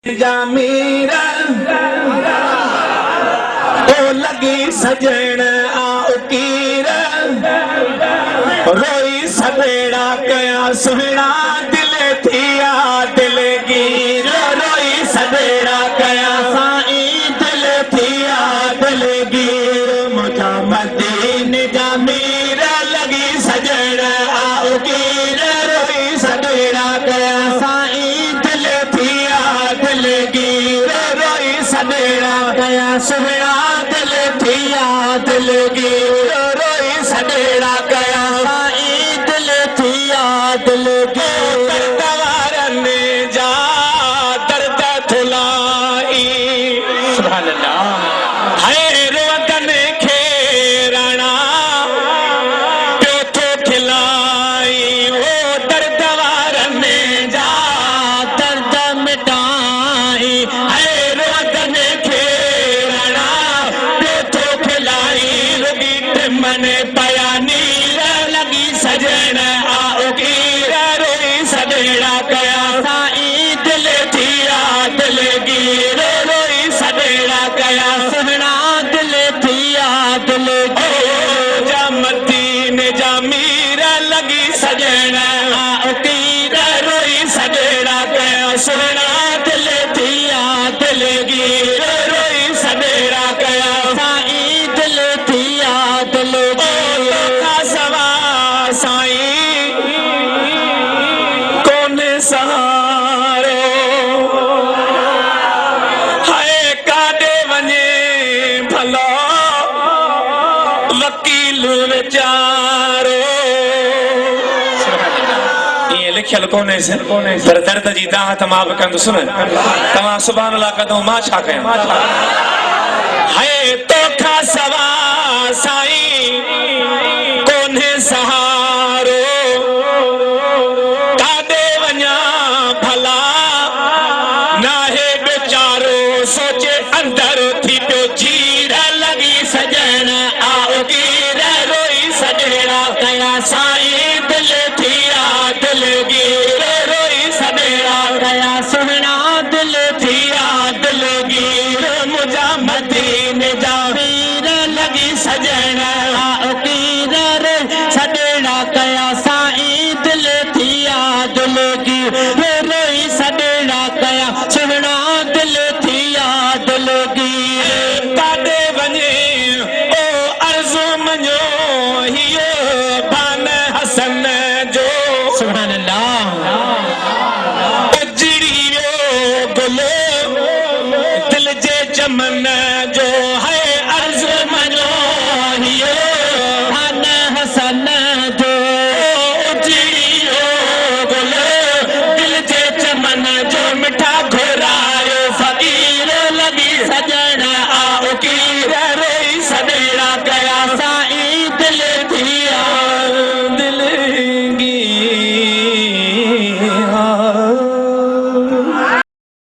जामीरा ओ लगी सजन आउकीर रोई सवेड़ा कया सुहना दिल थिया दिलगीर रोई सवेड़ा कया साई दिल थिया दिलगीर मुझा मदीन जामीर लगी सजन आउकीर रोई सवेड़ा कया साई दिल थिया दिलगीर रोई सवेड़ा कया सुहना दिल थिया दिलगीर रोई सवेड़ा कया साई दिल थिया दिलगीर दरदारन जा दर्द थुलाई सुभान अल्लाह है रोदन खेरणा पेठो खिलाई ओ दरदारन जा दर्द मिटाई है रोदन खेरणा पेठो खिलाई रुगी मन पयानी लगी सजन आउकीर रोई सवेड़ा कया साई दिल थिया दिलगीर रोई सवेड़ा कया सुहना दिल थिया दिलगीर जामतीन जामीर लगी सजन आउकीर रोई सवेड़ा कया सुहना दिल थिया दिलगीर रोई सवेड़ा कया साई दिल थिया दिलगीर सवा साई कौन सहारो हाय काॾे वञे भलो वकील वीचारो ईअं लिखियल कोन्हे पर दर्द जी दाहत मां बि कंदुसि न तव्हां सुभाणे अलाह कदो मां छा कयां हाय तोखा सवा साईं कोन्हे सहारो काॾे वञा भला नाहे वीचारो सोचे अंदर थी पियो चीर लगी सजन आउकीर रोई सवेड़ा कया साईं दिल थिया दिलगीर रोई सवेड़ा कया सुहना दिल थिया दिलगीर मुझा मदीन जामीर लगी सजन आउकीर सवेड़ा कया साईं दिल थिया दिलगीर रोई सवेड़ा कया सुहना दिल थिया दिलगीर काॾे वञे ओ अर्ज़ु मञो हियो बान हसन जो सुभान अल्लाह उजड़ी वियो गुल दिल जे चमन